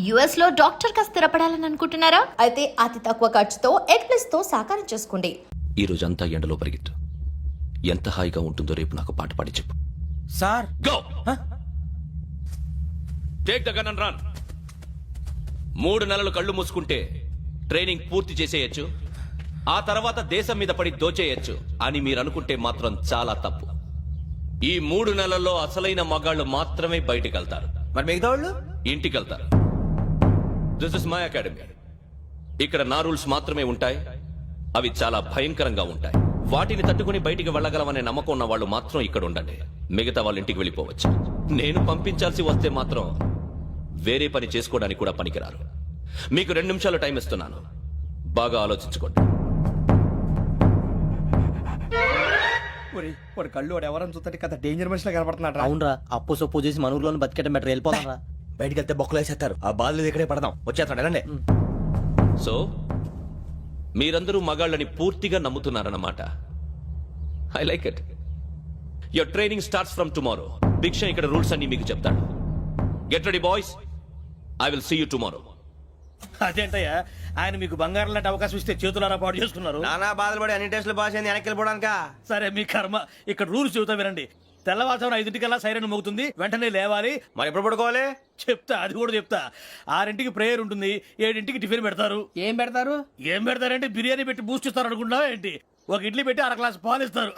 US లో doctor గా స్థిరపడాలని అనుకుంటున్నారా? అయితే అతి తక్కువ ఖర్చుతో ఎగ్నెస్ తో సాకారం చేసుకోండి. ఈ రోజంతా ఎండలో పరిగెత్తు. ఎంత హాయిగా ఉంటుందో రేపు నాకు పాట పాడి చెప్పు. Sir go take the gun and run. 3 నెలలు కళ్ళు మూసుకుంటే ట్రైనింగ్ పూర్తి చేసేయచ్చు, ఆ తర్వాత దేశం మీద పడి దోచేయచ్చు అని మీరు అనుకుంటే మాత్రం చాలా తప్పు. ఈ 3 నెలల్లో అసలైన మగాళ్ళు మాత్రమే బయటికి వెళ్తారు. మరి మిగతా వాళ్ళు ఇంటికి వెళ్తారు. This is my academy. ఇక్కడ నా రూల్స్ మాత్రమే ఉంటాయి. అవి చాలా భయంకరంగా ఉంటాయి. వాటిని తట్టుకుని బయటికి వెళ్ళగలమనే నమ్మకం ఉన్న వాళ్ళు మాత్రం ఇక్కడ ఉండండి. మిగతా వాళ్ళ ఇంటికి వెళ్ళిపోవచ్చు. నేను పంపించాల్సి వస్తే మాత్రం వేరే పని చేసుకోవడానికి కూడా పనికిరారు. మీకు 2 నిమిషాలు టైం ఇస్తున్నాను. బాగా ఆలోచించుకోండి. వాడు కళ్ళు వాడు ఎవరని చూస్తే కదా డేంజర్ మనిషిలో కనపడుతున్నాడు. అవునరా, అప్పు సొప్పు చేసి మన ఊర్లో బతికేయడం బెటర్. వెళ్ళిపోతారా? బయటికి వెళ్తే బొక్కలు వేసేస్తారు. ఆ బాధలు ఇక్కడే పడదాం. వచ్చేస్తాడు ఎలాండి. సో మీరందరూ మగాళ్ళని పూర్తిగా నమ్ముతున్నారన్నమాట. I like it. Your training starts from tomorrow. Bhiksha ఇక్కడ రూల్స్ అన్ని మీకు చెప్తాడు. Get ready boys. I will see you tomorrow. అదేంటయ్యా, ఆయన మీకు బంగారం లాంటి అవకాశం ఇస్తే చేతులారా పాటు చేసుకున్నారు. నానా బాధలు పడి అన్ని టెస్టులు పాస్ అయింది, వెనక్కి వెళ్ళిపోవడానికా? సరే మీ కర్మ. ఇక్కడ రూల్స్ చెబుతా వినండి. తెల్లవారుజామున 5 సైరన్ మోగుతుంది, వెంటనే లేవాలి. మరి ఎప్పుడు పడుకోవాలి? చెప్తా, అది కూడా చెప్తా. 6 ప్రేయర్ ఉంటుంది, 7 టిఫిన్ పెడతారు. ఏం పెడతారు? ఏం పెడతారంటే బిర్యానీ పెట్టి బూస్ట్ ఇస్తారు అనుకుంటున్నావా ఏంటి? ఒక ఇడ్లీ పెట్టి 1 గ్లాస్ పాలు ఇస్తారు.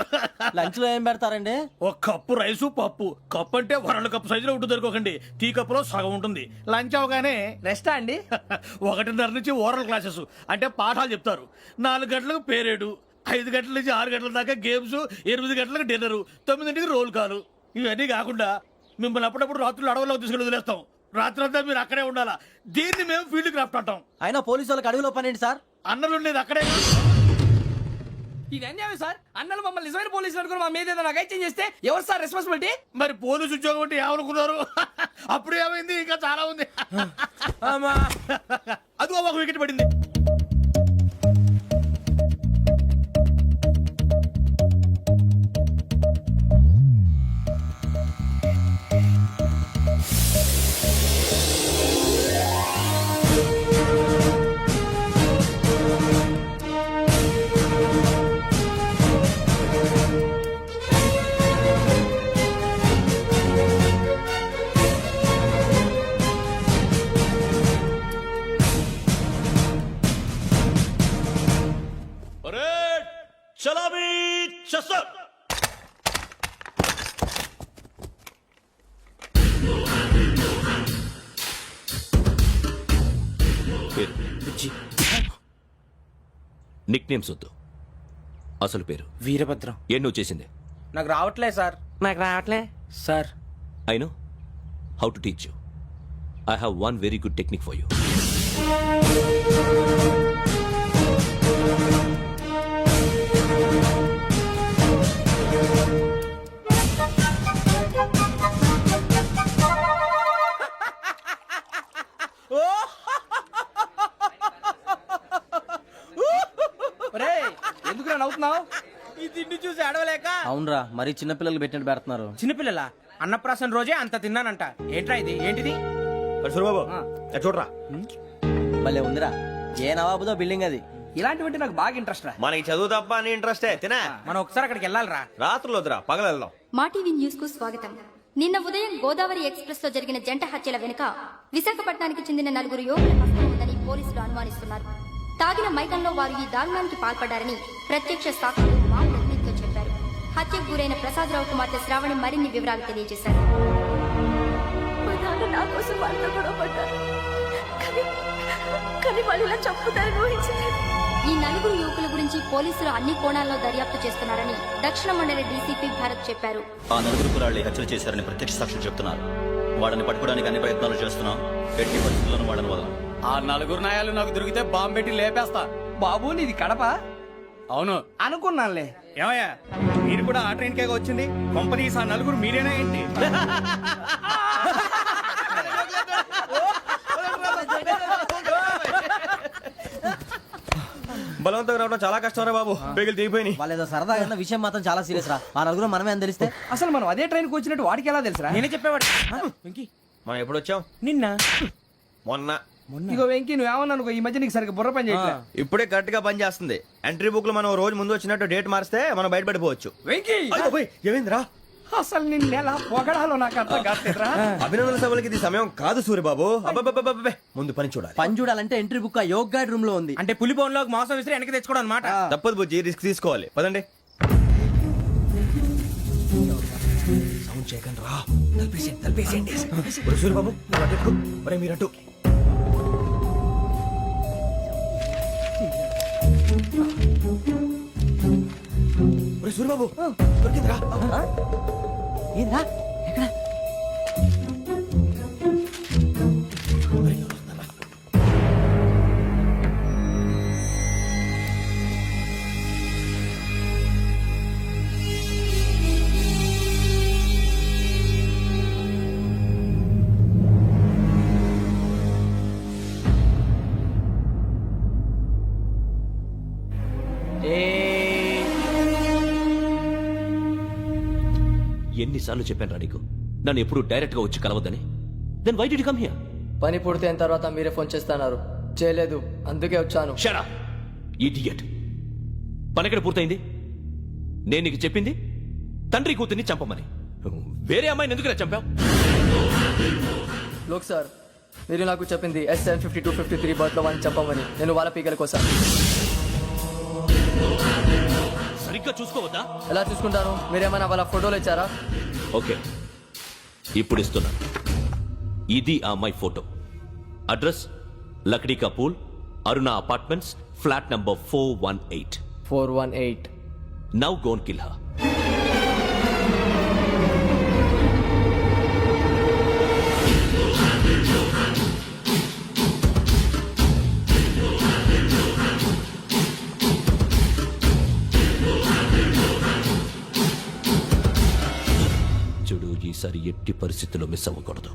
లంచ్ లో ఏం పెడతారండి? ఒక కప్పు రైసు పప్పు. కప్పు అంటే 1 కప్పు సైజులో ఉంటుంది అనుకోకండి. టీ కప్పులో సగం ఉంటుంది. లంచ్ అవగానే రెస్టా అండి? 1:30 నుంచి ఓరల్ క్లాసెస్ అంటే పాఠాలు చెప్తారు. 4 గంటలకు పేరేడు, 5 గంటల నుంచి 6 గంటల దాకా గేమ్స్, 8 గంటలకు డిన్నర్, 9 రోల్ కాలు. ఇవన్నీ కాకుండా మిమ్మల్ని అప్పుడప్పుడు రాత్రులు అడవుల్లో తీసుకెళ్ళి వదిలేస్తాం. రాత్రంతా మీరు అక్కడే ఉండాలా. దీన్ని మేము ఫీల్డ్ క్రాఫ్ట్ అంటాం. అయినా పోలీసు వాళ్ళకి అడవిలో పని ఏంటి సార్? అన్నలు ఉండేది అక్కడే. ఇది అన్యాయం సార్. అన్నలు మమ్మల్ని నిజమైన పోలీసులు అనుకుని మా మీద ఏదైనా అగైత్యం చేస్తే ఎవరు సార్ రెస్పాన్సిబిలిటీ? మరి పోలీసు ఉద్యోగం అంటే ఏమనుకున్నారు? అప్పుడు ఏమైంది? ఇంకా చాలా ఉంది. అదిగో ఒక వికెట్ పడింది. చలాబీ చసర్. నిక్ నేమ్స్ వద్దు, అసలు పేరు. వీరభద్రం. ఏం నువ్వు చేసింది? నాకు రావట్లే సార్. నాకు రావట్లే sir. I know how to teach you. I have one very good technique for you. ఎందుకు నవ్వుతున్నావు? ఈ తిండి చూసి అడవలేక. అవునరా, మరి చిన్నపిల్లలు పెట్టినట్టు పెడుతున్నారు. చిన్నపిల్లల అన్నప్రాసన రోజే అంత తిన్నానంట. ఏంట్రా ఇది? ఏంటిది? సూరిబాబు చూడరా. భలే ఉందిరా. ఏ నవాబుదో బిల్డింగ్ అది. ఇలాంటివంటే నాకు బాగా ఇంట్రెస్ట్ రా. మనకి చదువు తప్ప అని ఇంట్రెస్టే. తినా మనం ఒకసారి అక్కడికి వెళ్ళాలిరా. రాత్రులు వద్దురా, పగలు వెళ్దాం. మా టీవీ న్యూస్ కు స్వాగతం. నిన్న ఉదయం గోదావరి ఎక్స్ప్రెస్ లో జరిగిన జంట హత్యల వెనుక విశాఖపట్నానికి చెందిన 4 యువకుల హస్తం ఉందని పోలీసులు అనుమానిస్తున్నారు. తాగిన మైకంలో వారు ఈ దారుణానికి పాల్పడ్డారని ప్రత్యక్ష సాక్షులు మా ప్రతినిధితో చెప్పారు. హత్యకు గురైన ప్రసాదరావు కుమార్తె శ్రావణి మరిన్ని వివరాలు తెలియజేశారు. నా కోసం వాళ్ళతో గొడవ పడ్డారు, కానీ వాళ్ళు ఇలా చంపుతారని ఊహించలేదు. ఈ 4 యువకుల గురించి పోలీసులు అన్ని కోణాల్లో దర్యాప్తు చేస్తున్నారని దక్షిణ మండలి డీసీపీ భరత్ చెప్పారు. ఆ 4 కురాళ్లు హత్యలు చేశారని ప్రత్యక్ష సాక్షులు చెప్తున్నారు. వాళ్ళని పట్టుకోవడానికి అన్ని ప్రయత్నాలు చేస్తున్నాం. ఎట్టి పరిస్థితుల్లోనూ వాళ్ళని వదలం. ఆ 4 నాయాలు నాకు దొరికితే బాంబు పెట్టి లేపేస్తా. బాబు నీది కడప? అవును అనుకున్నానులే. ఏమయ్యా, మీరు కూడా ఆ ట్రైన్ కేగా వచ్చింది? కంపెనీస్ ఆ 4 మీరేనా ఏంటి? బలవంతంగా రావడం చాలా కష్టం రా బాబు. బేగులు దిగిపోయినాయి. వాళ్ళేదో సరదాగా విషయం మాత్రం చాలా సీరియస్ రా. ఆ 4 మనమే అని తెలిస్తే అసలు మనం అదే ట్రైన్కి వచ్చినట్టు వాడికి ఎలా తెలుసురా? నేనే చెప్పేవాడు. మనం ఎప్పుడు వచ్చాం? నిన్న మొన్న ఇగో వెంకీ నువ్వేమన్నా అనుకో ఈ మధ్య నీకు సరిగ్గా బుర్ర పని చేయట్లే ఇప్పుడే కరెక్ట్ గా పని చేస్తుంది. ఎంట్రీ బుక్ లో మనం ఓ రోజు ముందు వచ్చినట్టు డేట్ మారిస్తే మనం బయటపడిపోవచ్చు. వెంకీ ఏమైందిరా? అసలు నిన్న ఎలా పొగడాలో నాకు అర్థం కాట్లేదురా. అభినందన సభలకి ఇది సమయం కాదు సూర్యబాబు. అబ్బబ్బబ్బబ్బబ్బే, ముందు పని చూడాలి. పని చూడాలంటే ఎంట్రీ బుక్ ఆ యోగ్ గైడ్ రూమ్ లో ఉంది. అంటే పులి బోన్ లోకి మాంసం విసిరి వెనక్కి తెచ్చుకోవడం అనమాట. తప్పదు బుజ్జి, రిస్క్ తీసుకోవాలి. పదండి. సౌండ్ చేయకండి రా. తలపేసేయండి. ఒరే సూర్యబాబు, నువ్వు అటు ఎక్కు. ఒరే మీరటు. ఒరే సూర్యబాబు, దొరికిందిరా. ఏంద్రా ఎక్కడ? ఎన్నిసార్లు చెప్పాను రా నీకు నన్ను ఎప్పుడు డైరెక్ట్ గా వచ్చి కలవద్దని? Then why did you come here? పని పూర్తయిన తర్వాత మీరే ఫోన్ చేస్తున్నారు. చేయలేదు, అందుకే వచ్చాను. Shut up idiot. పని ఎక్కడ పూర్తయింది? నేను నీకు చెప్పింది తండ్రి కూతుర్ని చంపమని. వేరే అమ్మాయిని ఎందుకు చంపావు? లోక్ సార్, మీరు నాకు చెప్పింది SN5253 బర్త్ లో వాళ్ళని చంపమని. నేను వాళ్ళ పీకల కోసం. సరిగ్గా చూసుకోవద్దా? ఎలా చూసుకుంటాను? మీరేమైనా వాళ్ళ ఫోటోలు ఇచ్చారా? ఓకే, ఇప్పుడు ఇస్తున్నా. ఇది ఆ అమ్మాయి ఫోటో. అడ్రస్ లక్డీ కా pool, Aruna apartments, flat number 418. 418. Now go and kill her. చూడు, ఈసారి ఎట్టి పరిస్థితుల్లో మిస్ అవ్వకూడదు.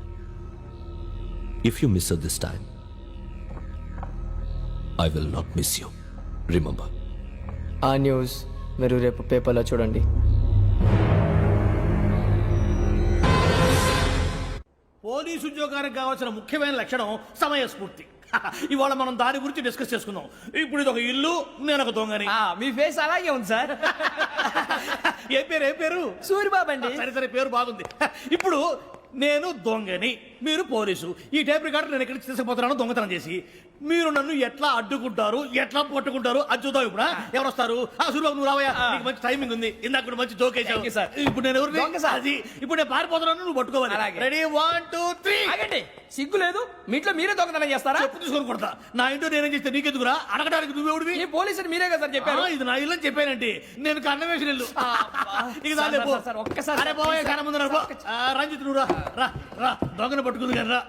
If you miss this time I will not miss you. Remember. ఆ న్యూస్ మీరు రేపు పేపర్లో చూడండి. పోలీసు ఉద్యోగానికి కావాల్సిన ముఖ్యమైన లక్షణం సమయస్ఫూర్తి. ఇవాళ మనం దాని గురించి డిస్కస్ చేసుకుందాం. ఇప్పుడు ఇది ఒక ఇల్లు, నేను ఒక దొంగని. మీ ఫేస్ అలాగే ఉంది సార్. ఏ పేరు? సూరిబాబు అండి. సరే పేరు బాగుంది. ఇప్పుడు నేను దొంగని, మీరు పోలీసు. ఈ టైప్ రికార్డు నేను ఎక్కడికి తీసుకుపోతున్నాను దొంగతనం చేసి. మీరు నన్ను ఎట్లా అడ్డుకుంటారు, ఎట్లా పట్టుకుంటారు అది చూద్దాం. ఇప్పుడు ఎవరు వస్తారు? సూరిబాబు నువ్వు రావయ్యా, నీకు మంచి టైమింగ్ ఉంది. ఇందాక మంచి జోక్ వేసావు. ఇప్పుడు నేను ఎవరు? అది ఇప్పుడు నేను పారిపోతున్నాను, నువ్వు పట్టుకోవాలి. రెడీ 1 2 3. ఆగండి, సిగ్గు లేదు? మీ ఇంట్లో మీరే దొంగతనం చేస్తారా? చెప్పు తీసుకొని కొడతా. నా ఇంట్లో నేనేం చేస్తే నీకెందుకురా? అడగడానికి నువ్వెవడివి? ఈ పోలీసులు మీరే కదా సార్ చెప్పారు. ఇది నా ఇల్లు అని చెప్పానంటే నేను కన్న వేసిన ఇల్లు. ఇక ఒక్కసారి అరే పోయే కన్న ముందు రంజిత్ నువ్వు రా రా. దొంగను పట్టుకుంది కానీ రా.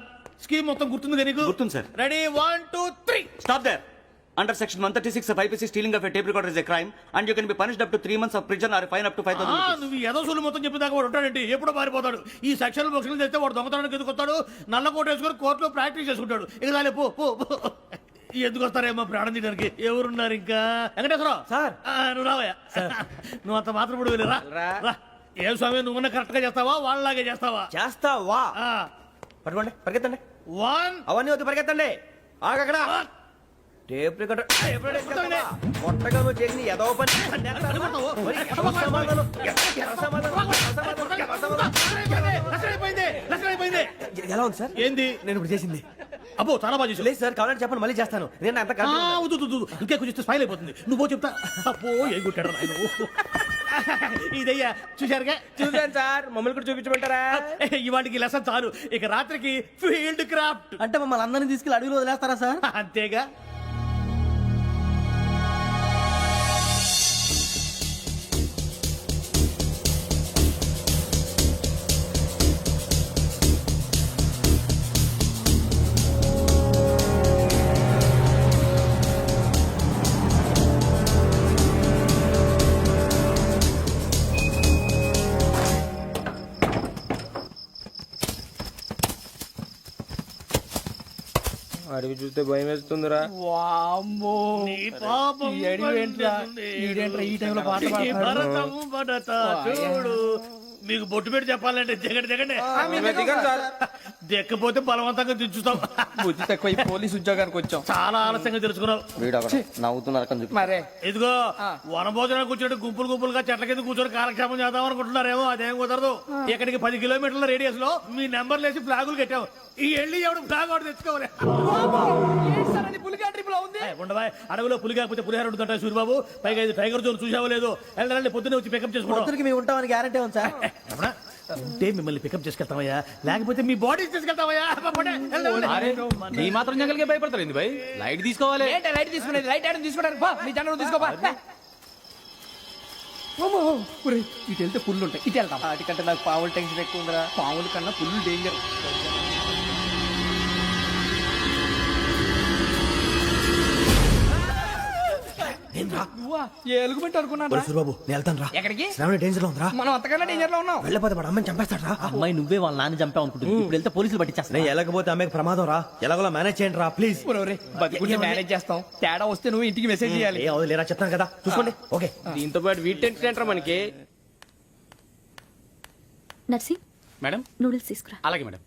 స్కీమ్ మొత్తం గుర్తుంది కానీ నీకు? గుర్తుంది sir. Ready 1 2 3. Stop there. Under section 136 of IPC, stealing of a tape recorder is a crime and you can be punished up to 3 months of prison or a fine up to 5,000 rupees. నువ్వు ఎదసూలు మొత్తం చెప్పేదాకా వాడు ఉంటాడండి. ఎప్పుడో పారిపోతాడు. ఈ section బుక్స్లు తెస్తే వాడు దొంగతనానికి ఎందుకు వస్తాడు? నల్ల కోట వేసుకొని కోర్టులో ప్రాక్టీస్ చేసుకుంటాడు. ఇక రాలే పో పో పో. ఎందుకు వస్తారేమో ప్రాణం తీయడానికి? ఎవరున్నారు ఇంకా? వెంకటేశ్వరరావు సార్. నువ్వు రావయ్యా. నువ్వు అంత మాత్రం ఇప్పుడు వెళ్ళి రా. ఏం స్వామి, నువ్వన్నా కరెక్ట్ గా చేస్తావా వాళ్ళలాగే చేస్తావా? చేస్తావా? పట్టుకోండి, పరిగెత్తండి. 1 అవన్నీ వద్దు, పరిగెత్తండి. ఆగక్కడ. టేప్ రికార్డర్ మొట్టగా నువ్వు చేసిన ఏదో పని. ఎలా ఉంది సార్? ఏంది నేను ఇప్పుడు చేసింది? అబ్బో చాలా బాగా చేసావు. లేదు సార్, కావాలంటే చెప్పండి, మళ్ళీ చేస్తాను. నేను అంత ఇంకే కొంచెం స్మైల్ అయిపోతుంది. నువ్వు చెప్తా. అబ్బో ఏ కొట్టాడు ఆయన. ఇదయ్యా చూశారుగా? చూసాను సార్, మమ్మల్ని కూడా చూపించమంటారా? ఇవాటికి లెసన్ చాలు. ఇక రాత్రికి ఫీల్డ్ క్రాఫ్ట్. అంటే మమ్మల్ని అందరినీ తీసుకెళ్ళి అడుగులో వదిలేస్తారా సార్? అంతేగా. అడిగి చూస్తే భయం వేస్తుందిరా. నీ పాపం పండుతుంది. ఈ టైంలో పాట నీ భరతము భరత చూడు. మీకు బొట్టు పెట్టి చెప్పాలంటే దిగండి. దెక్కపోతే బలవంతంగా దించుతాం. బుద్ధి తక్కువ ఈ పోలీస్ ఉద్యోగానికి వచ్చాం. చాలా ఆలస్యంగా తెలుసుకున్నావు. వీడు నవ్వుతున్నారు కొంచెం. మరే ఇదిగో వనభోజనానికి కూర్చోటి గుంపులు గుంపులుగా చెట్ల కింద కూర్చొని కాలక్షేపం చేద్దాం అనుకుంటున్నారేమో. అదేం కుదరదు. ఇక్కడికి 10 కిలోమీటర్ల రేడియస్ లో మీ నెంబర్లు వేసి ఫ్లాగులు కట్టాము. ఈ వెళ్ళి ఎవడు ఫ్లాగ్ ఒకటి తెచ్చుకోవాలి. పులిగా ట్రిప్ లో ఉంది. ఉండవా అడవిలో పులి కాకపోతే పులిహార ఉంటుంటా సూరిబాబు. పైగా ఇది టైగర్ జోన్ చూసావో లేదో. వెళ్ళండి పొద్దున్నే వచ్చి పికప్ చేసుకుంటాం. పొద్దునకి మేము ఉంటామని గ్యారంటీ ఉంది సార్. అంటే మిమ్మల్ని పికప్ చేసుకెళ్తామయ్యా, లేకపోతే మీ బాడీ తీసుకెళ్తామయ్యా. ఈ మాత్రం జంగల్కే భయపడతారు ఏంది భయ్? లైట్ తీసుకోవాలి. లైట్ తీసుకునేది లైట్ ఆడని తీసుకోవడానికి మీ జంగల్ తీసుకోపా. ఇటు వెళ్తే పుల్లు ఉంటాయి, ఇటు వెళ్తాం. వాటికంటే నాకు పావులు టెన్షన్ ఎక్కువ ఉందిరా. పాముల కన్నా పుల్లు డేంజర్. ఎలుగుబెట్టి అనుకున్నాను. బాబు నేను వెళ్తాను రా. ఎక్కడికి? శ్రావణి డేంజర్ లో ఉందిరా. మనం అంతకన్నా డేంజర్ లో ఉన్నాం. వెళ్ళపోతే వాడు అమ్మని చంపేస్తాడు రా. అమ్మాయి నువ్వే వాళ్ళ నాన్న చంపావు అనుకుంటుంది. ఇప్పుడు వెళ్తే పోలీసులు పట్టించేస్తా. నేను వెళ్ళకపోతే అమ్మకి ప్రమాదం రా. ఎలాగోలా మేనేజ్ చేయండి రా ప్లీజ్. బతికుంటే మేనేజ్ చేస్తాం. తేడా వస్తే నువ్వు ఇంటికి మెసేజ్ చేయాలి. ఏ అవదు లేరా చెప్తాను కదా చూసుకోండి. ఓకే దీంతో పాటు వీటి టెంట్ అంటారా మనకి. నర్సి మేడం నూడిల్స్ తీసుకురా. అలాగే మేడం.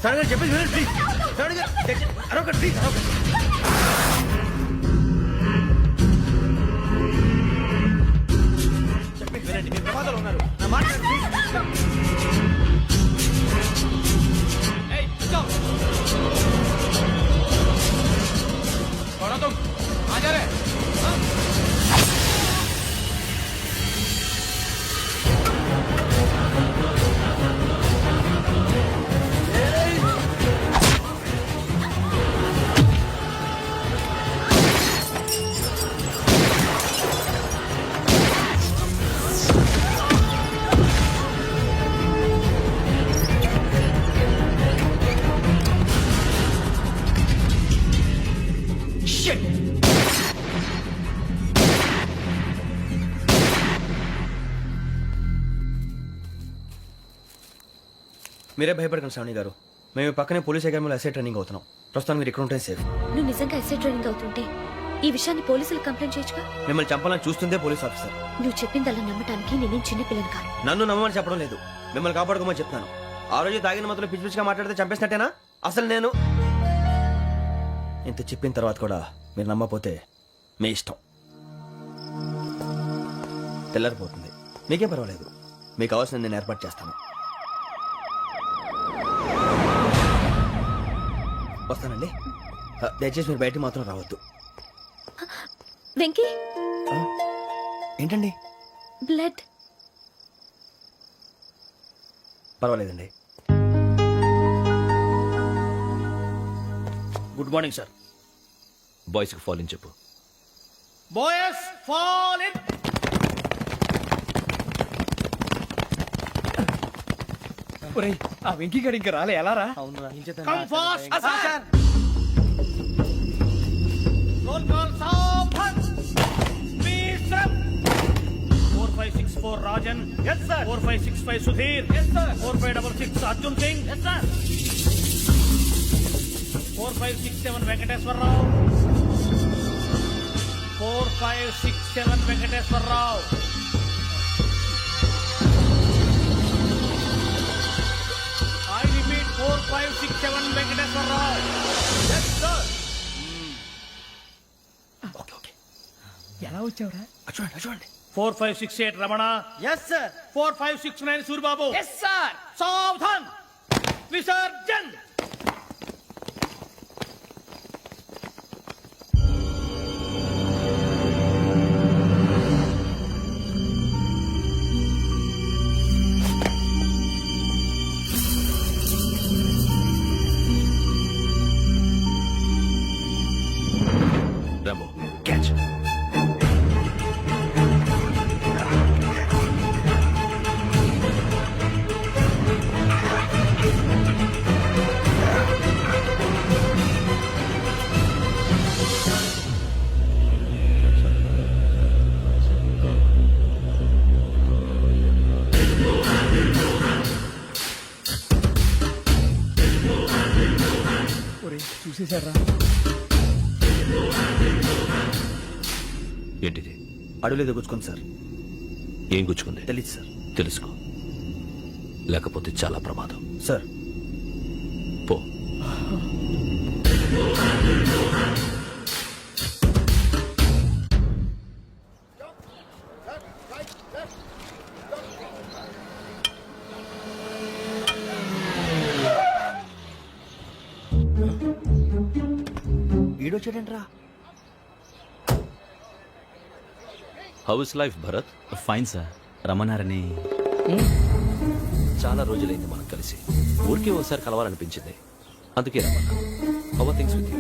సడన్గా చెప్పేసి వినండి ప్లీజ్. సడన్గా అరొకటి ప్లీజ్ అరొకటి. చెప్పేసి వినండి. మీరు ప్రమాదాలు ఉన్నారు. నా మాట వినండి, ప్లీజ్. మీరే భయపడకండి శ్రావణి గారు. మేము పక్కనే పోలీస్ అకాడమీలో ఎస్ఐ ట్రైనింగ్ అవుతున్నాం. ప్రస్తుతం మీరు ఇక్కడ ఉంటే సేఫ్. నువ్వు నిజంగా ఎస్ఐ ట్రైనింగ్ అవుతుంటే ఈ విషయాన్ని పోలీసులకు కంప్లైంట్ చేయొచ్చుగా. మిమ్మల్ని చంపాలని చూస్తుందే పోలీస్ ఆఫీసర్. నువ్వు చెప్పిందల్లా నమ్మటానికి నేనేం చిన్నపిల్లని కాను. నన్ను నమ్మమని చెప్పడం లేదు, మిమ్మల్ని కాపాడుకోమని చెప్తాను. ఆ రోజు తాగిన మొదలు పిచ్చి పిచ్చిగా మాట్లాడితే చంపేసినట్టేనా? అసలు నేను ఇంత చెప్పిన తర్వాత కూడా మీరు నమ్మపోతే మీ ఇష్టం. తెల్లరిపోతుంది, మీకేం పర్వాలేదు. మీకు కావాల్సిన నేను ఏర్పాటు చేస్తాను. వస్తానండి. దయచేసి మీరు బయటికి మాత్రం రావద్దు. వెంకీ ఏంటండి? బ్లడ్. పర్వాలేదండి. Good morning sir. బాయ్స్ కి ఫాల్ ఇన్ చెప్పు. Boys fall in. ఒరేయ్ ఆ వెంకీ గడి ఇంకా రాలే. ఎలా రా? Come fast. రోల్ కాల్ సావధాన్. Speed up. 4564 Rajan. yes sir. 4565 Sudhir. yes sir. 4566 Arjun Singh. yes sir. 4567 Venkateswara Rao. 4567 Venkateswara Rao. I repeat 4567 Venkateswara Rao. yes sir. Okay okay. ఎలా వచ్చావురా? చూడండి చూడండి. 4568 రమణ. Yes sir. 4569 సూరిబాబు. ఎస్ సార్. సావధాన్. విసర్జన్. Rambo catch. గుద్దేశాడ్రా. ఏంటిది? అడవిలో గుచ్చుకుంది సార్. ఏం గుచ్చుకుంది? తెలీదు సార్. తెలుసుకో, లేకపోతే చాలా ప్రమాదం. సార్ పో. ఈడొచ్చాడంట్రా. How is life Bharat? Fine sir. రమ్మన్నారని. చాలా రోజులైంది మనం కలిసి. ఊరికే ఒకసారి కలవాలనిపించింది, అందుకే రమ్మన్నా. How are things with you?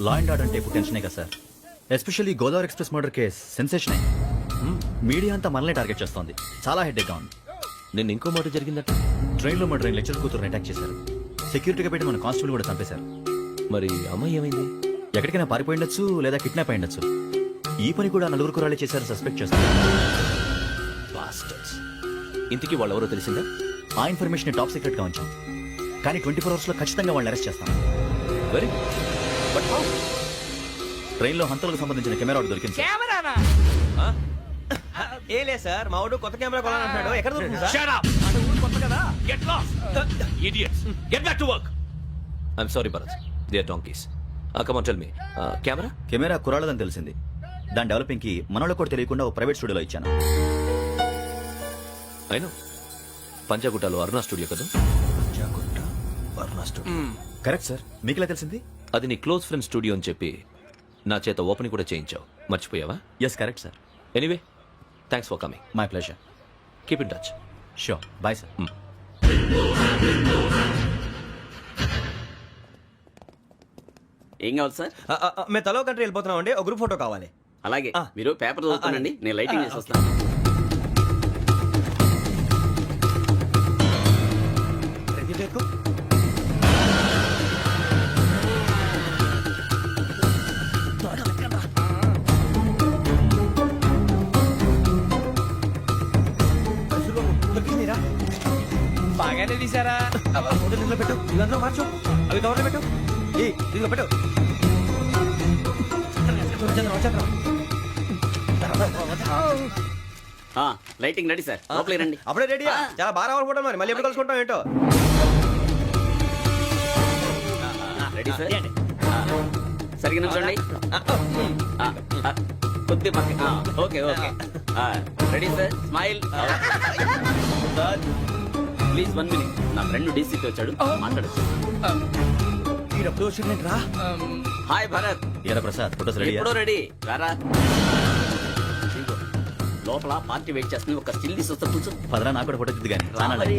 Law and order అంటే ఇప్పుడు టెన్షనే కదా sir. Especially Godavari express murder case sensation. Media అంతా మనల్ని టార్గెట్ చేస్తోంది. చాలా హెడ్ఏక్గా ఉంది. నిన్న ఇంకో మాట జరిగిందట. ట్రైన్లో మర్డర్ అయిన లెక్చర్ కూతురుని అటాక్ చేశారు. సెక్యూరిటీగా పెట్టి మన కానిస్టేబుల్ కూడా చంపేశారు. మరి అమ్మాయి ఏమైంది? ఎక్కడికైనా పారిపోయి ఉండొచ్చు, లేదా కిడ్నాప్ అయి ఉండొచ్చు. ఈ పని కూడా నలుగురు కురాలే చేశారు సస్పెక్ట్ చేస్తారు. Bastards. ఇంతకీ వాళ్ళెవరో తెలిసిందా? ఆ ఇన్ఫర్మేషన్ టాప్ సీక్రెట్ గా ఉంచాం, కానీ 24 hours లో ఖచ్చితంగా వాళ్ళని అరెస్ట్ చేస్తాం. Very but how? ట్రైన్లో హంతలకు సంబంధించిన కెమెరా ఒకటి దొరికింది సార్. కెమెరానా? ఏ లే సార్, మా వాడు కొత్త కెమెరా కొనాలంటున్నాడు. ఎక్కడ దొరుకుతుంది సార్? Shut up! కొత్త కదా. Get lost! Idiots! Get back to work! I'm sorry, Bharat. They are donkeys. Come on, tell me. Camera? Camera కురాలదని తెలిసింది. దాని డెవలపింగ్ కి మనలో కూడా తెలియకుండా ఒక ప్రైవేట్ స్టూడియోలో ఇచ్చాను. I know. పంజాగుట్టలో అరుణ స్టూడియో కదా? Correct sir. మీకులా తెలిసింది? అది నీ క్లోజ్ ఫ్రెండ్ స్టూడియో అని చెప్పి నా చేత ఓపెనింగ్ కూడా చేయించావు. మర్చిపోయావా? Yes correct sir. Anyway, thanks for coming. My pleasure. Keep in touch. Sure. Bye sir. ఏం కావాలి సార్? మేము తలో కంట్రీ వెళ్ళిపోతున్నాం అండి. ఒక గ్రూప్ ఫోటో కావాలి. అలాగే, మీరు పేపర్ చదువుతానండి, నేను లైటింగ్ చేసి వస్తాను. బాగానే తీసారా? దీంట్లో పెట్టు, ఇదంతా మార్చు, అవి కవర్లో పెట్టు. దీంట్లో పెట్టు. లైటింగ్ రెడీ సార్, లోపలికి రండి. అప్పుడే రెడీ? చాలా బాగా రావాలి ఫోటో. మరి మళ్ళీ ఎప్పుడు కలుసుకుంటాం ఏంటో. Ready sir. సరిగ్గా నిల్చోండి. కొద్ది పక్క. Okay okay. Ready sir. Smile. Please 1 minute. నా ఫ్రెండ్ డీసీకి వచ్చాడు, మాట్లాడచ్చు. రా. హాయ్ భరత్. ఏరా ప్రసాద్, ఫోటోస్ రెడీ? ఎప్పుడో రెడీ. రారా. లోపల పార్టీ వెయిట్ చేస్తుంది, ఒక స్టిల్ తీసి వస్తా, కూర్చో. పదరా, నాకు కూడా ఫోటో దిద్దు కానీ. రా మరి.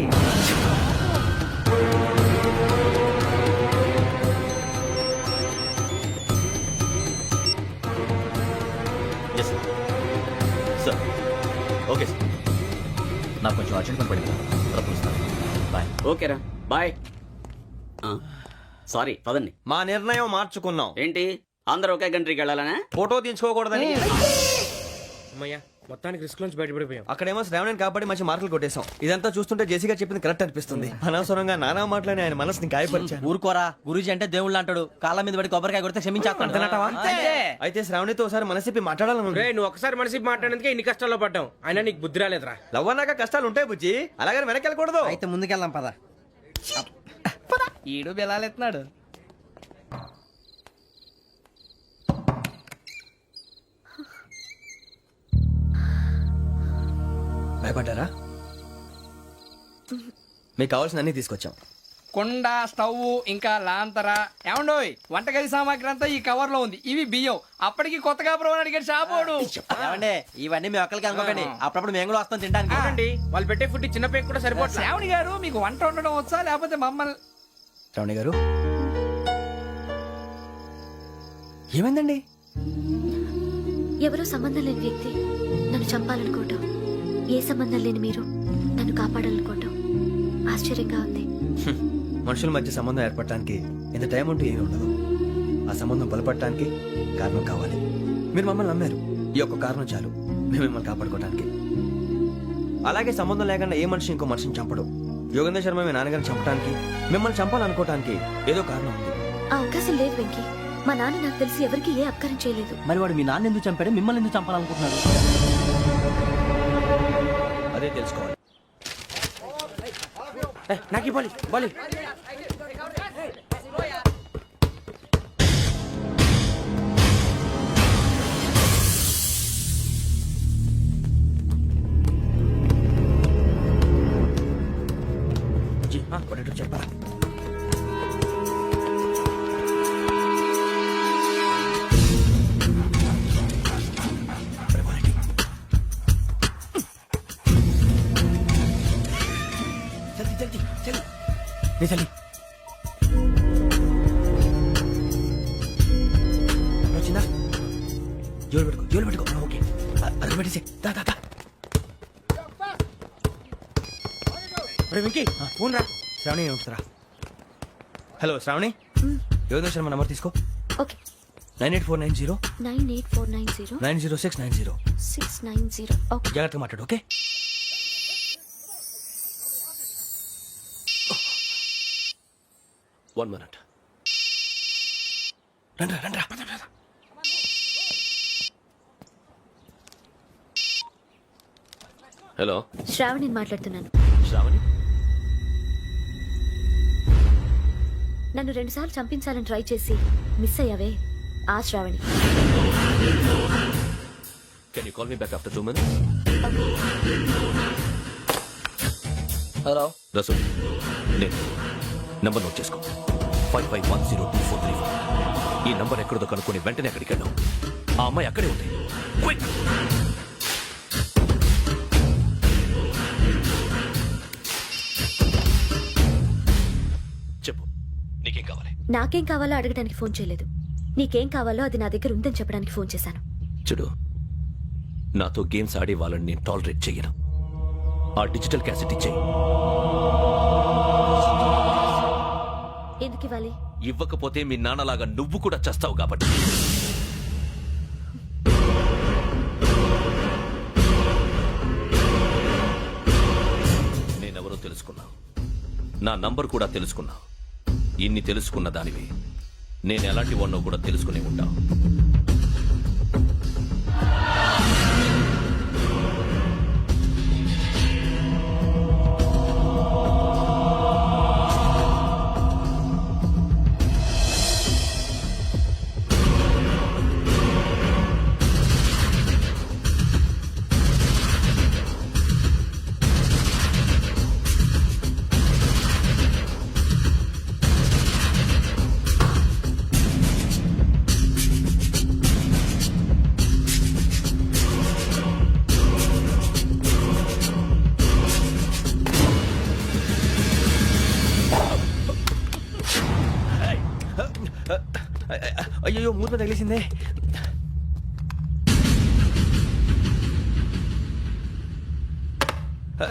Yes sir. Sir okay sir. నాకు కొంచెం అర్జెంట్ పని పడింది, తర్వాత పిలుస్తాను. బాయ్. ఓకేరా, బాయ్. సారీ, పదండి. మా నిర్ణయం మార్చుకున్నాం. ఏంటి, అందరూ ఒకే కంట్రీకి వెళ్ళాలనే? ఫోటో తీసుకోకూడదని. అమ్మయ్యా, మొత్తానికి రిస్క్ నుంచి బయటపడిపోయాం. అక్కడేమో శ్రావణిని కాబట్టి మంచి మార్కులు కొట్టేశాం. ఇదంతా చూస్తుంటే జేసీగా చెప్పింది కరెక్ట్ అనిపిస్తుంది. అనవసరంగా నానా మాటలని ఆయన మనసుని గాయపరిచాను. ఊరుకోరా, గురూజీ అంటే దేవుళ్ళు అంటాడు. కాళ్ళ మీద పడి కొబ్బరికాయ కొడితే క్షమించేస్తాడు. అయితే శ్రావణితో ఒకసారి మనసిప్పి మాట్లాడాలను. నువ్వు ఒకసారి మనసి మాట్లాడేందుకే ఇన్ని కష్టాల్లో పడ్డాం. అయినా నీకు బుద్ధి రాలేదురా. లవ్ అన్నాక కష్టాలు ఉంటాయి బుజ్జి, అలాగని వెనక్కి వెళ్ళకూడదు. అయితే ముందుకెళ్దాం పద. ఈడు బెలాలెత్తున్నాడు. భయపడ్డారా? మీకు కావాల్సిన అన్ని తీసుకొచ్చాం. కొండ, స్టవ్, ఇంకా లాంతర. ఏమండోయ్, వంటగది సామాగ్రి అంతా ఈ కవర్ లో ఉంది. ఇవి బియ్యం. అప్పటికి కొత్తగా బ్రౌన్ అడిగాడు షాపోడు. ఏమండి, ఇవన్నీ మీ ఒక్కరికి అనుకోకండి, అప్పుడప్పుడు మేము కూడా వస్తాం తినడానికి. చూడండి, వాళ్ళు పెట్టే ఫుడ్ చిన్న పేరు కూడా సరిపోతుంది. శ్రావణి గారు, మీకు వంట వండడం వచ్చా, లేకపోతే మమ్మల్ని? శ్రావణి గారు, ఏమైందండి? ఎవరో సంబంధం లేని వ్యక్తి నన్ను చంపాలనుకోవటం, ఏ సంబంధం లేని మీరు నన్ను కాపాడాలనుకోవటం ఆశ్చర్యంగా ఉంది. మనుషుల మధ్య సంబంధం ఏర్పడటానికి ఇంత టైం ఉంటూ ఏమి ఉండదు. ఆ సంబంధం బలపడటానికి కారణం కావాలి. మీరు మమ్మల్ని నమ్మారు, ఈ ఒక్క కారణం చాలు మేము మిమ్మల్ని కాపాడుకోవడానికి. అలాగే సంబంధం లేకుండా ఏ మనిషి ఇంకో మనిషిని చంపడు. యోగేంద్ర శర్మ మీ నాన్నగారిని చంపడానికి, మిమ్మల్ని చంపాలనుకోవటానికి ఏదో కారణం ఉంది. ఆ అవకాశం లేదు వెంకీ. మా నాన్న నాకు తెలిసి ఎవరికి ఏ అపకారం చేయలేదు. మరి వాడు మీ నాన్న ఎందుకు చంపాడు, మిమ్మల్ని ఎందుకు చంపాలనుకుంటున్నాడు? అదే తెలుసుకోవాలి. నాకు బాలి బాలి. చెప్పరా? జల్దీ జల్దీ. వచ్చిందా? జోలు పెట్టుకో. ఓకే, అది పెట్టేసి దా. వెంకీ ఫోన్ రా. శ్రావణి ఉంటుందిరా. హలో శ్రావణి, యోగేష్ శర్మ నంబర్ తీసుకో. ఓకే. 98490 98490 90690. 690. ఓకే. జాగ్రత్తగా మాట్లాడు. ఓకే. One minute. రండ్రా. హలో శ్రావణిని మాట్లాడుతున్నాను. శ్రావణి, నన్ను 2 సార్లు చంపించాలని ట్రై చేసి మిస్ అయ్యావే, ఆ Shravani. Can you call me back after 2 minutes? Hello. Rasu, నేను నంబర్ నోట్ చేసుకో. 55102434. ఈ నంబర్ ఎక్కడదో కనుక్కొని వెంటనే అక్కడికి వెళ్ళాం. ఆ అమ్మాయి అక్కడే ఉంది. క్విక్. చెప్పు, నీకేం కావాలి? నాకేం కావాలో అడగడానికి ఫోన్ చేయలేదు. నీకేం కావాలో అది నా దగ్గర ఉందని చెప్పడానికి ఫోన్ చేశాను. చూడు, నాతో గేమ్స్ ఆడే వాళ్ళని నేను టాలరేట్ చెయ్యను. ఆ డిజిటల్ క్యాసెట్ ఇచ్చేయి. ఎందుకు ఇవ్వాలి? ఇవ్వకపోతే మీ నాన్నలాగా నువ్వు కూడా చేస్తావు కాబట్టి. నేనెవరో తెలుసుకున్నావు, నా నంబర్ కూడా తెలుసుకున్నావు. ఇన్ని తెలుసుకున్న దానివి నేను ఎలాంటి వాడినో కూడా తెలుసుకునే ఉంటావు. అయ్యో, మూత తగిలేసిందే.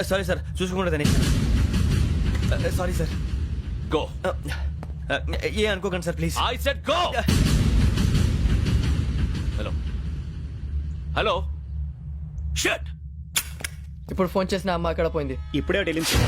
సారీ సార్, చూసుకోకుండా. Sorry sir. గో. ఏ అనుకోకండి sir, please. I said go. Hello. Shut. ఇప్పుడు ఫోన్ చేసిన అమ్మ అక్కడ పోయింది. ఇప్పుడే డెలివరీ.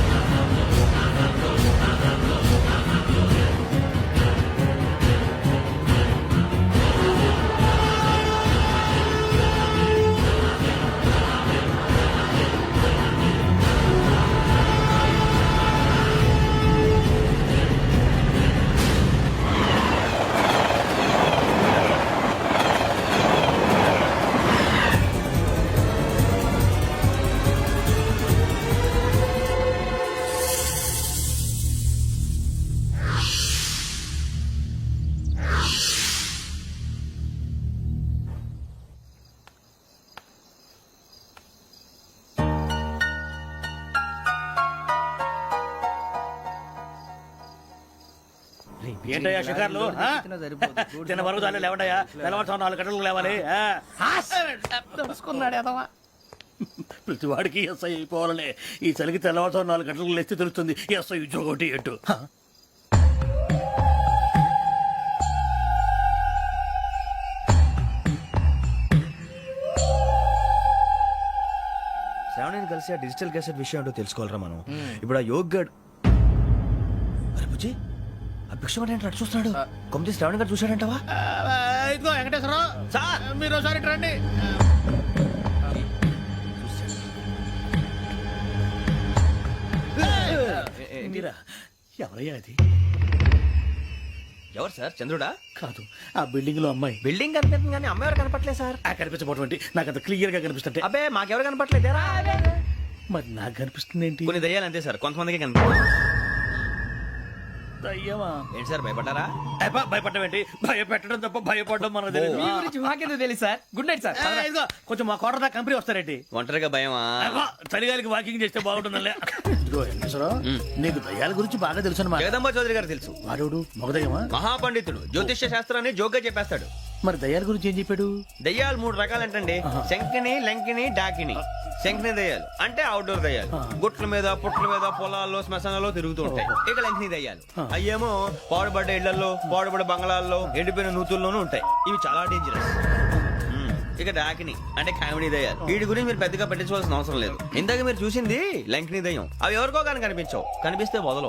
ఏంటయ్యా షికార్లు? తిన్న వరకు చాలే, లేవండయ్యా. తెల్లవారుతో 4 గంటలకు లేవాలి. ప్రతి వాడికి ఎస్ఐ అయిపోవాలనే ఈ చలికి తెల్లవారుతో 4 గంటలకు లేస్తే తెలుస్తుంది ఎస్ఐ ఉద్యోగం ఒకటి ఎటు. శ్రావణిని కలిసి ఆ డిజిటల్ క్యాసెట్ విషయం ఏంటో తెలుసుకోవాలరా మనం. ఇప్పుడు ఆ యోగ్ గడ్. అరే బుజ్జి, ఆ భిక్షం ఏంటంటే చూస్తున్నాడు కొమ్మిది శ్రావణి గారు చూశాడంటావా? ఇదిగో వెంకటేశ్వరరావు సార్ మీరు ఒకసారి ఇటు రండి. మీరా? ఎవరయ్యా అది? ఎవరు సార్? చంద్రుడా? కాదు, ఆ బిల్డింగ్ లో అమ్మాయి. బిల్డింగ్ కనిపిస్తుంది కానీ అమ్మ ఎవరు కనపట్లేదు సార్. ఆ కనిపించబోటువంటి నాకు అంత క్లియర్ గా కనిపిస్తుంటే అబ్బే మాకెవరు కనపట్లేదేరా? మరి నాకు కనిపిస్తుంది ఏంటి? కొన్ని దయ్యాలు అంతే సార్, కొంతమందికి కనిపి. దయ్యమా? ఏంటి సార్ భయపడ్డారా? భయపడడం ఏంటి? భయపెట్టడం తప్ప భయపడడం మనకు తెలియదు. మీ గురించి మాకెందుకు తెలుసు సార్. Good night sir. ఇదిగో కొంచెం మా కోట దాకా కంపెనీ వస్తారేంటి? ఒంటరిగా భయమా? చలిగాలికి వాకింగ్ చేస్తే బాగుంటుందిలే. ఇదిగో వెంకటేశ్వరరావు, నీకు దయ్యాల గురించి బాగా తెలుసు అన్నమాట. జగదంబ చౌదరి గారు తెలుసు. వాడు మగదయ్యమా? మహాపండితుడు, జ్యోతిష్య శాస్త్రాన్ని జోగ్గా చెప్పేస్తాడు. మరి దయ్యాల గురించి ఏం చెప్పాడు? దయ్యాలు 3 రకాలంటండి, శంకిని, లంకిని, డాకిని. శంకిని దయ్యాలు అంటే అవుట్డోర్ దయ్యాలు, గుట్ల మీద పుట్ల మీద పొలాల్లో శ్మశానాల్లో తిరుగుతూ ఉంటాయి. ఇక లంకిని దయ్యాలు అయ్యేమో పాడుబడ్డ ఇళ్లలో, పాడుబడ్డ బంగ్లాల్లో, ఎండిపోయిన నూతుల్లోనూ ఉంటాయి. ఇవి చాలా డేంజరస్. ఇక డాకిని అంటే కామెడీ దయ్యాలు. వీటి గురించి మీరు పెద్దగా పట్టించుకోవాల్సిన అవసరం లేదు. ఇందాక మీరు చూసింది లంకిని దయ్యం. అవి ఎవరికో కానీ కనిపించవు, కనిపిస్తే వదలవు.